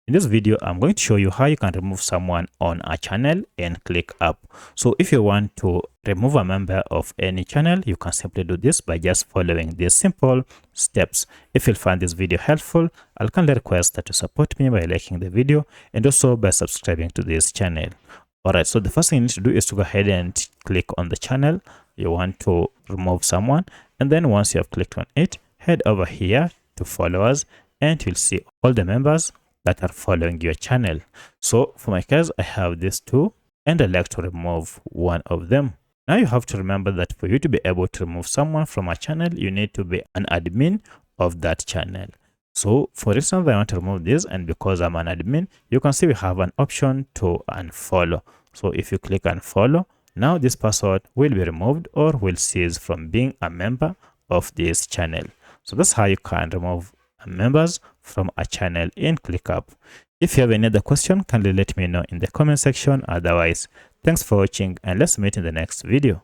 In this video, I'm going to show you how you can remove someone on a channel in ClickUp. So if you want to remove a member of any channel, you can simply do this by just following these simple steps. If you find this video helpful, I'll kindly request that you support me by liking the video and also by subscribing to this channel. Alright, so the first thing you need to do is to go ahead and click on the channel you want to remove someone, and then once you have clicked on it, head over here to followers and you'll see all the members that are following your channel. So for my case, I have these two and I'd like to remove one of them. Now you have to remember that for you to be able to remove someone from a channel, you need to be an admin of that channel. So for instance, I want to remove this, and because I'm an admin, you can see we have an option to unfollow. So if you click unfollow, now this person will be removed or will cease from being a member of this channel. So that's how you can remove members from a channel in ClickUp. If you have any other question, kindly let me know in the comment section. Otherwise, thanks for watching and let's meet in the next video.